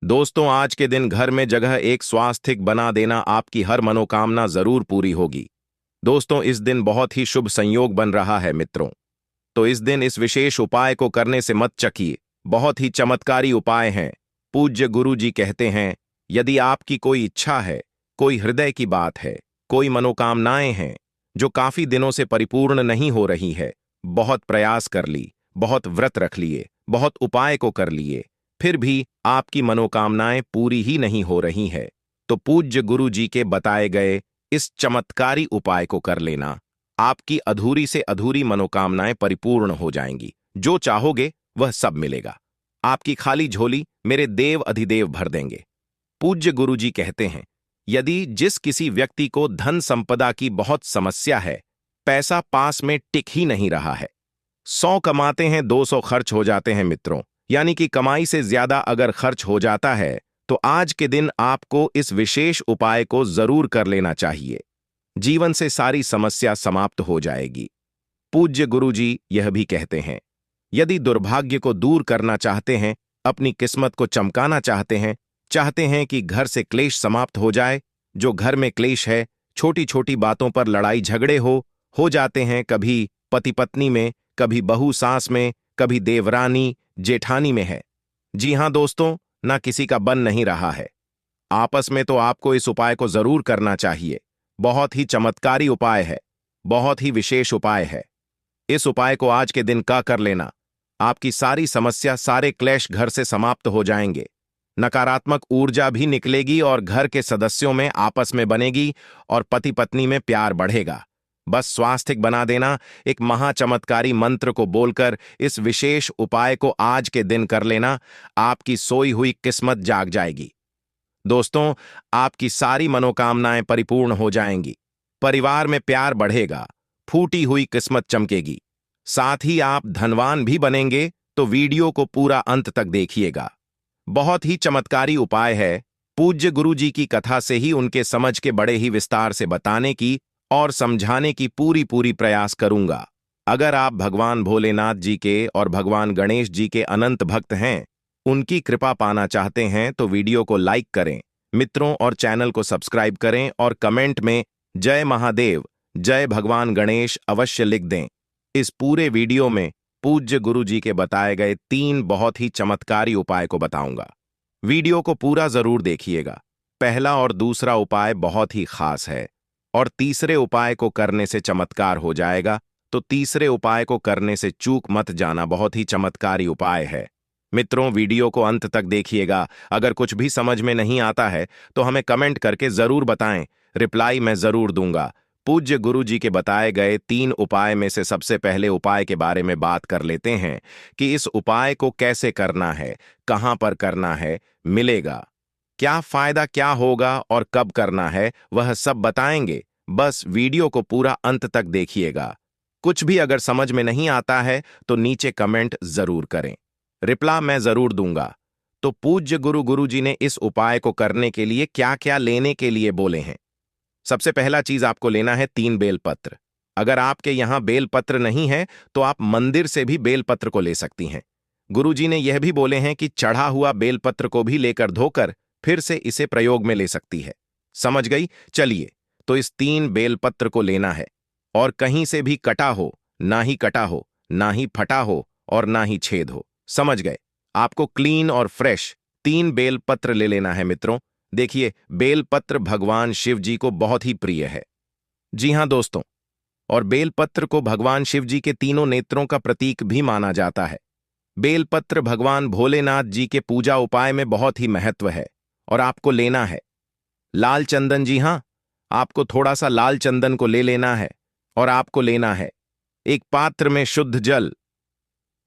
दोस्तों, आज के दिन घर में जगह एक स्वास्थिक बना देना आपकी हर मनोकामना जरूर पूरी होगी। दोस्तों, इस दिन बहुत ही शुभ संयोग बन रहा है मित्रों। तो इस दिन इस विशेष उपाय को करने से मत चकिए। बहुत ही चमत्कारी उपाय हैं। पूज्य गुरु जी कहते हैं, यदि आपकी कोई इच्छा है, कोई हृदय की बात है, कोई मनोकामनाएं हैं जो काफी दिनों से परिपूर्ण नहीं हो रही है, बहुत प्रयास कर ली, बहुत व्रत रख लिए, बहुत उपाय को कर लिए, फिर भी आपकी मनोकामनाएं पूरी ही नहीं हो रही है, तो पूज्य गुरु जी के बताए गए इस चमत्कारी उपाय को कर लेना। आपकी अधूरी से अधूरी मनोकामनाएं परिपूर्ण हो जाएंगी। जो चाहोगे वह सब मिलेगा। आपकी खाली झोली मेरे देव अधिदेव भर देंगे। पूज्य गुरु जी कहते हैं, यदि जिस किसी व्यक्ति को धन संपदा की बहुत समस्या है, पैसा पास में टिक ही नहीं रहा है, 100 कमाते हैं 200 खर्च हो जाते हैं मित्रों, यानी कि कमाई से ज्यादा अगर खर्च हो जाता है, तो आज के दिन आपको इस विशेष उपाय को जरूर कर लेना चाहिए। जीवन से सारी समस्या समाप्त हो जाएगी। पूज्य गुरु जी यह भी कहते हैं, यदि दुर्भाग्य को दूर करना चाहते हैं, अपनी किस्मत को चमकाना चाहते हैं कि घर से क्लेश समाप्त हो जाए, जो घर में क्लेश है, छोटी छोटी बातों पर लड़ाई झगड़े हो जाते हैं, कभी पति पत्नी में, कभी बहू सास में, कभी देवरानी जेठानी में है। जी हां दोस्तों, ना किसी का बन नहीं रहा है आपस में, तो आपको इस उपाय को जरूर करना चाहिए। बहुत ही चमत्कारी उपाय है, बहुत ही विशेष उपाय है। इस उपाय को आज के दिन का कर लेना। आपकी सारी समस्या, सारे क्लेश घर से समाप्त हो जाएंगे। नकारात्मक ऊर्जा भी निकलेगी और घर के सदस्यों में आपस में बनेगी और पति पत्नी में प्यार बढ़ेगा। बस स्वास्थ्य बना देना, एक महाचमत्कारी मंत्र को बोलकर इस विशेष उपाय को आज के दिन कर लेना। आपकी सोई हुई किस्मत जाग जाएगी। दोस्तों, आपकी सारी मनोकामनाएं परिपूर्ण हो जाएंगी। परिवार में प्यार बढ़ेगा, फूटी हुई किस्मत चमकेगी, साथ ही आप धनवान भी बनेंगे। तो वीडियो को पूरा अंत तक देखिएगा। बहुत ही चमत्कारी उपाय है। पूज्य गुरु जी की कथा से ही उनके समझ के बड़े ही विस्तार से बताने की और समझाने की पूरी प्रयास करूंगा। अगर आप भगवान भोलेनाथ जी के और भगवान गणेश जी के अनंत भक्त हैं, उनकी कृपा पाना चाहते हैं, तो वीडियो को लाइक करें मित्रों और चैनल को सब्सक्राइब करें और कमेंट में जय महादेव, जय भगवान गणेश अवश्य लिख दें। इस पूरे वीडियो में पूज्य गुरु जी के बताए गए 3 बहुत ही चमत्कारी उपाय को बताऊंगा। वीडियो को पूरा जरूर देखिएगा। पहला और दूसरा उपाय बहुत ही खास है और तीसरे उपाय को करने से चमत्कार हो जाएगा, तो तीसरे उपाय को करने से चूक मत जाना। बहुत ही चमत्कारी उपाय है मित्रों। वीडियो को अंत तक देखिएगा। अगर कुछ भी समझ में नहीं आता है तो हमें कमेंट करके जरूर बताएं, रिप्लाई मैं जरूर दूंगा। पूज्य गुरु जी के बताए गए 3 उपाय में से सबसे पहले उपाय के बारे में बात कर लेते हैं कि इस उपाय को कैसे करना है, कहां पर करना है, मिलेगा क्या फायदा, क्या होगा और कब करना है, वह सब बताएंगे। बस वीडियो को पूरा अंत तक देखिएगा। कुछ भी अगर समझ में नहीं आता है तो नीचे कमेंट जरूर करें, रिप्लाई मैं जरूर दूंगा। तो पूज्य गुरु जी ने इस उपाय को करने के लिए क्या क्या लेने के लिए बोले हैं। सबसे पहला चीज आपको लेना है 3 बेलपत्र। अगर आपके यहां बेलपत्र नहीं है तो आप मंदिर से भी बेलपत्र को ले सकती हैं। गुरुजी ने यह भी बोले हैं कि चढ़ा हुआ बेलपत्र को भी लेकर धोकर फिर से इसे प्रयोग में ले सकती है। समझ गई? चलिए, तो इस 3 बेलपत्र को लेना है और कहीं से भी कटा हो, ना ही कटा हो, ना ही फटा हो और ना ही छेद हो। समझ गए? आपको क्लीन और फ्रेश 3 बेलपत्र ले लेना है मित्रों। देखिए, बेलपत्र भगवान शिव जी को बहुत ही प्रिय है। जी हां दोस्तों, और बेलपत्र को भगवान शिव जी के तीनों नेत्रों का प्रतीक भी माना जाता है। बेलपत्र भगवान भोलेनाथ जी के पूजा उपाय में बहुत ही महत्व है और आपको लेना है लाल चंदन। जी हां, आपको थोड़ा सा लाल चंदन को ले लेना है और आपको लेना है एक पात्र में शुद्ध जल।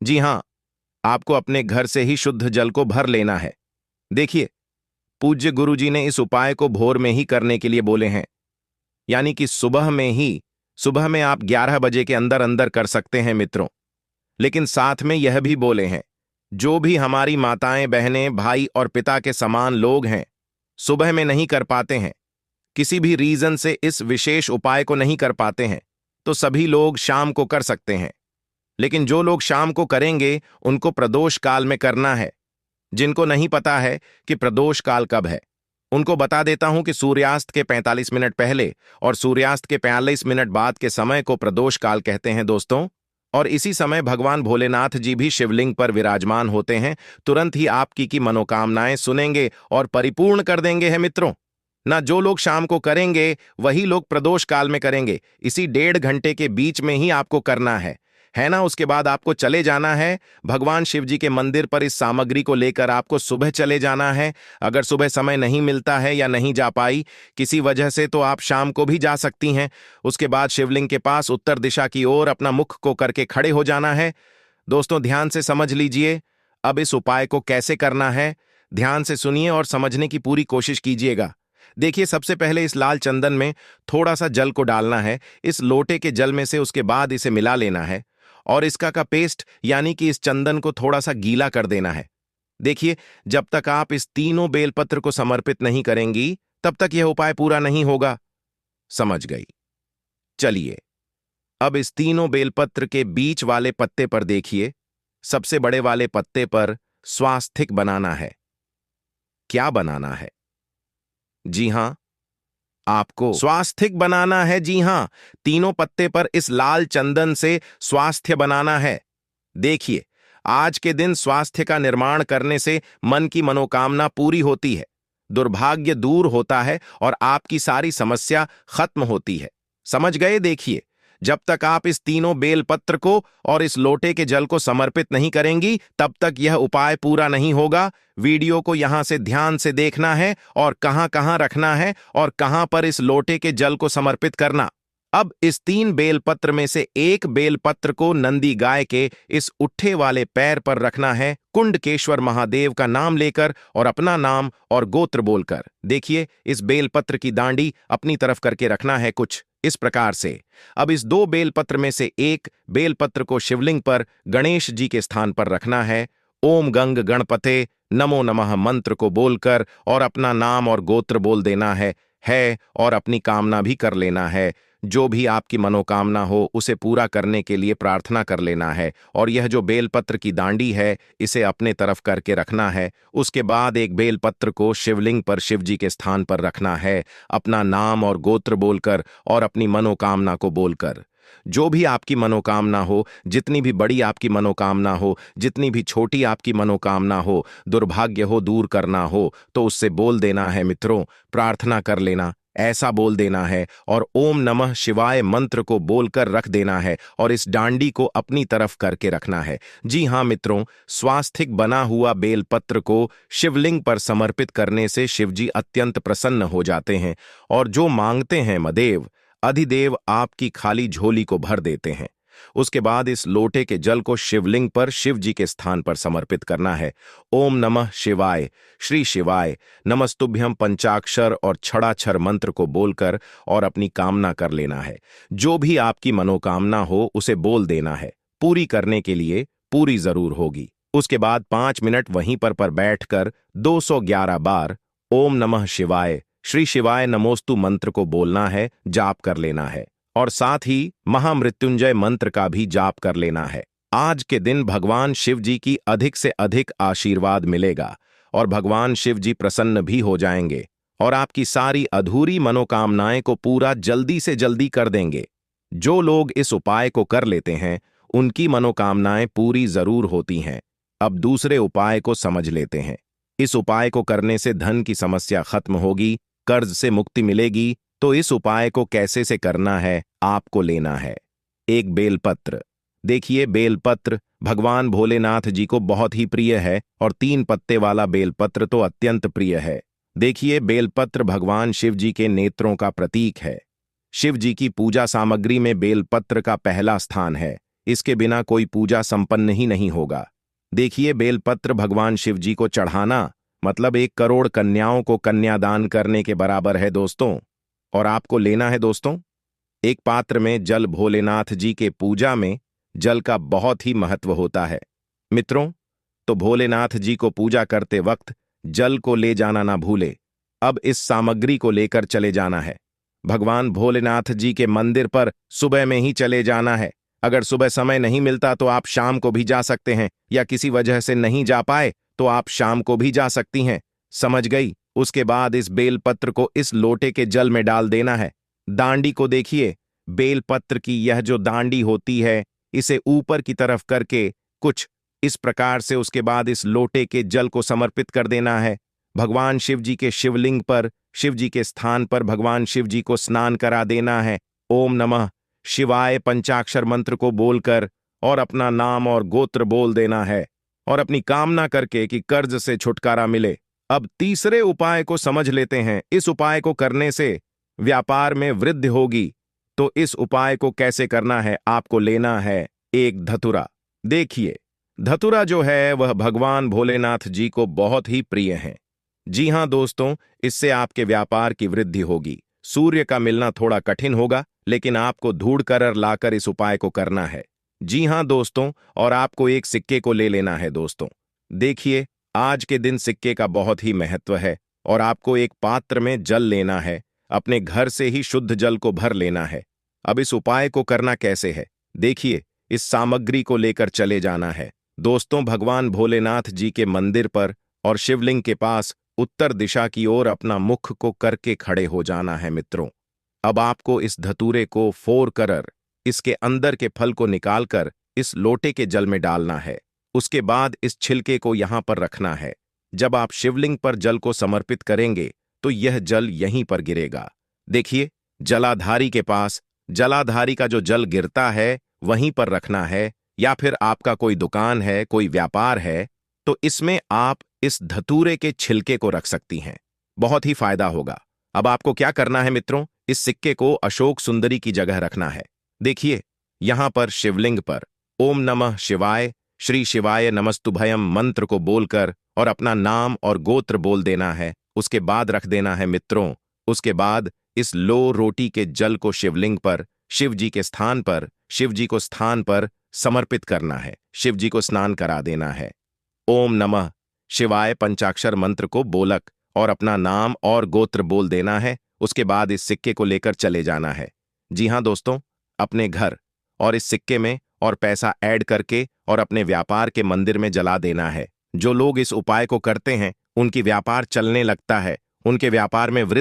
जी हां, आपको अपने घर से ही शुद्ध जल को भर लेना है। देखिए, पूज्य गुरु जी ने इस उपाय को भोर में ही करने के लिए बोले हैं, यानी कि सुबह में आप 11 बजे के अंदर अंदर कर सकते हैं मित्रों। लेकिन साथ में यह भी बोले हैं, जो भी हमारी माताएं, बहनें, भाई और पिता के समान लोग हैं, सुबह में नहीं कर पाते हैं, किसी भी रीजन से इस विशेष उपाय को नहीं कर पाते हैं, तो सभी लोग शाम को कर सकते हैं। लेकिन जो लोग शाम को करेंगे उनको प्रदोष काल में करना है। जिनको नहीं पता है कि प्रदोष काल कब है, उनको बता देता हूं कि सूर्यास्त के 45 मिनट पहले और सूर्यास्त के 45 मिनट बाद के समय को प्रदोष काल कहते हैं दोस्तों। और इसी समय भगवान भोलेनाथ जी भी शिवलिंग पर विराजमान होते हैं, तुरंत ही आपकी की मनोकामनाएं सुनेंगे और परिपूर्ण कर देंगे है मित्रों। ना जो लोग शाम को करेंगे वही लोग प्रदोष काल में करेंगे, इसी 1.5 घंटे के बीच में ही आपको करना है ना। उसके बाद आपको चले जाना है भगवान शिव जी के मंदिर पर, इस सामग्री को लेकर आपको सुबह चले जाना है। अगर सुबह समय नहीं मिलता है या नहीं जा पाई किसी वजह से तो आप शाम को भी जा सकती हैं। उसके बाद शिवलिंग के पास उत्तर दिशा की ओर अपना मुख को करके खड़े हो जाना है। दोस्तों ध्यान से समझ लीजिए अब इस उपाय को कैसे करना है, ध्यान से सुनिए और समझने की पूरी कोशिश कीजिएगा। देखिए, सबसे पहले इस लाल चंदन में थोड़ा सा जल को डालना है, इस लोटे के जल में से। उसके बाद इसे मिला लेना है और इसका का पेस्ट यानी कि इस चंदन को थोड़ा सा गीला कर देना है। देखिए, जब तक आप इस तीनों बेलपत्र को समर्पित नहीं करेंगी तब तक यह उपाय पूरा नहीं होगा। समझ गई? चलिए, अब इस तीनों बेलपत्र के बीच वाले पत्ते पर देखिए, सबसे बड़े वाले पत्ते पर स्वास्तिक बनाना है। क्या बनाना है? जी हां, आपको स्वास्तिक बनाना है। जी हां, तीनों पत्ते पर इस लाल चंदन से स्वास्थ्य बनाना है। देखिए, आज के दिन स्वास्थ्य का निर्माण करने से मन की मनोकामना पूरी होती है, दुर्भाग्य दूर होता है और आपकी सारी समस्या खत्म होती है। समझ गए? देखिए, जब तक आप इस तीनों बेलपत्र को और इस लोटे के जल को समर्पित नहीं करेंगी तब तक यह उपाय पूरा नहीं होगा। वीडियो को यहां से ध्यान से देखना है और कहां कहां रखना है और कहां पर इस लोटे के जल को समर्पित करना। अब इस 3 बेलपत्र में से एक बेलपत्र को नंदी गाय के इस उठे वाले पैर पर रखना है, कुंडकेश्वर महादेव का नाम लेकर और अपना नाम और गोत्र बोलकर। देखिए, इस बेलपत्र की दांडी अपनी तरफ करके रखना है कुछ इस प्रकार से। अब इस 2 बेलपत्र में से एक बेलपत्र को शिवलिंग पर गणेश जी के स्थान पर रखना है। ओम गंग गणपते नमो नमः मंत्र को बोलकर और अपना नाम और गोत्र बोल देना है और अपनी कामना भी कर लेना है। जो भी आपकी मनोकामना हो उसे पूरा करने के लिए प्रार्थना कर लेना है। और यह जो बेलपत्र की दांडी है इसे अपने तरफ करके रखना है। उसके बाद एक बेलपत्र को शिवलिंग पर शिव जी के स्थान पर रखना है, अपना नाम और गोत्र बोलकर और अपनी मनोकामना को बोलकर। जो भी आपकी मनोकामना हो, जितनी भी बड़ी आपकी मनोकामना हो, जितनी भी छोटी आपकी मनोकामना हो, दुर्भाग्य हो दूर करना हो तो उससे बोल देना है मित्रों, प्रार्थना कर लेना, ऐसा बोल देना है और ओम नमः शिवाय मंत्र को बोलकर रख देना है और इस डांडी को अपनी तरफ करके रखना है। जी हां मित्रों, स्वास्तिक बना हुआ बेलपत्र को शिवलिंग पर समर्पित करने से शिवजी अत्यंत प्रसन्न हो जाते हैं और जो मांगते हैं मदेव अधिदेव आपकी खाली झोली को भर देते हैं। उसके बाद इस लोटे के जल को शिवलिंग पर शिव जी के स्थान पर समर्पित करना है। ओम नमः शिवाय, श्री शिवाय नमस्तुभ्यम पंचाक्षर और छड़ाक्षर मंत्र को बोलकर और अपनी कामना कर लेना है। जो भी आपकी मनोकामना हो उसे बोल देना है, पूरी करने के लिए पूरी जरूर होगी। उसके बाद 5 मिनट वहीं पर बैठकर 211 बार ओम नमः शिवाय, श्री शिवाय नमोस्तु मंत्र को बोलना है, जाप कर लेना है और साथ ही महामृत्युंजय मंत्र का भी जाप कर लेना है। आज के दिन भगवान शिव जी की अधिक से अधिक आशीर्वाद मिलेगा और भगवान शिव जी प्रसन्न भी हो जाएंगे और आपकी सारी अधूरी मनोकामनाएं को पूरा जल्दी से जल्दी कर देंगे। जो लोग इस उपाय को कर लेते हैं उनकी मनोकामनाएं पूरी जरूर होती हैं। अब दूसरे उपाय को समझ लेते हैं। इस उपाय को करने से धन की समस्या खत्म होगी, कर्ज से मुक्ति मिलेगी। तो इस उपाय को कैसे से करना है, आपको लेना है एक बेलपत्र। देखिए, बेलपत्र भगवान भोलेनाथ जी को बहुत ही प्रिय है और 3 पत्ते वाला बेलपत्र तो अत्यंत प्रिय है। देखिए, बेलपत्र भगवान शिव जी के नेत्रों का प्रतीक है। शिव जी की पूजा सामग्री में बेलपत्र का पहला स्थान है। इसके बिना कोई पूजा संपन्न ही नहीं होगा। देखिए, बेलपत्र भगवान शिव जी को चढ़ाना मतलब 1 करोड़ कन्याओं को कन्यादान करने के बराबर है दोस्तों। और आपको लेना है दोस्तों एक पात्र में जल। भोलेनाथ जी के पूजा में जल का बहुत ही महत्व होता है मित्रों, तो भोलेनाथ जी को पूजा करते वक्त जल को ले जाना ना भूले। अब इस सामग्री को लेकर चले जाना है। भगवान भोलेनाथ जी के मंदिर पर सुबह में ही चले जाना है। अगर सुबह समय नहीं मिलता तो आप शाम को भी जा सकते हैं, या किसी वजह से नहीं जा पाए तो आप शाम को भी जा सकती हैं। समझ गई? उसके बाद इस बेलपत्र को इस लोटे के जल में डाल देना है। दांडी को देखिए, बेलपत्र की यह जो दांडी होती है, इसे ऊपर की तरफ करके कुछ इस प्रकार से उसके बाद इस लोटे के जल को समर्पित कर देना है। भगवान शिव जी के शिवलिंग पर, शिव जी के स्थान पर भगवान शिव जी को स्नान करा देना है। ओम नमः शिवाय पंचाक्षर मंत्र को बोलकर और अपना नाम और गोत्र बोल देना है और अपनी कामना करके कि कर्ज से छुटकारा मिले। अब तीसरे उपाय को समझ लेते हैं। इस उपाय को करने से व्यापार में वृद्धि होगी। तो इस उपाय को कैसे करना है? आपको लेना है एक धतुरा। देखिए, धतुरा जो है वह भगवान भोलेनाथ जी को बहुत ही प्रिय है। जी हां दोस्तों, इससे आपके व्यापार की वृद्धि होगी। सूर्य का मिलना थोड़ा कठिन होगा, लेकिन आपको ढूंढ कर लाकर इस उपाय को करना है। जी हां दोस्तों, और आपको एक सिक्के को ले लेना है दोस्तों। देखिए, आज के दिन सिक्के का बहुत ही महत्व है और आपको एक पात्र में जल लेना है। अपने घर से ही शुद्ध जल को भर लेना है। अब इस उपाय को करना कैसे है? देखिए, इस सामग्री को लेकर चले जाना है दोस्तों भगवान भोलेनाथ जी के मंदिर पर और शिवलिंग के पास उत्तर दिशा की ओर अपना मुख को करके खड़े हो जाना है मित्रों। अब आपको इस धतूरे को फोड़ कर इसके अंदर के फल को निकालकर इस लोटे के जल में डालना है। उसके बाद इस छिलके को यहां पर रखना है। जब आप शिवलिंग पर जल को समर्पित करेंगे तो यह जल यहीं पर गिरेगा। देखिए, जलाधारी के पास जलाधारी का जो जल गिरता है वहीं पर रखना है, या फिर आपका कोई दुकान है, कोई व्यापार है, तो इसमें आप इस धतूरे के छिलके को रख सकती हैं। बहुत ही फायदा होगा। अब आपको क्या करना है मित्रों? इस सिक्के को अशोक सुंदरी की जगह रखना है। देखिए, यहां पर शिवलिंग पर ओम नमः शिवाय, श्री शिवाय नमस्तुभयम मंत्र को बोलकर और अपना नाम और गोत्र बोल देना है। उसके बाद रख देना है मित्रों। उसके बाद इस लो रोटी के जल को शिवलिंग पर, शिव जी के स्थान पर, शिव जी को स्थान पर समर्पित करना है। शिव जी को स्नान करा देना है। ओम नमः शिवाय पंचाक्षर मंत्र को बोलक और अपना नाम और गोत्र बोल देना है। उसके बाद इस सिक्के को लेकर चले जाना है। जी हां दोस्तों, अपने घर और इस सिक्के में और पैसा ऐड करके और अपने व्यापार के मंदिर में जला देना है। जो लोग इस उपाय को करते हैं उनकी व्यापार चलने लगता है, उनके व्यापार में वृद्धि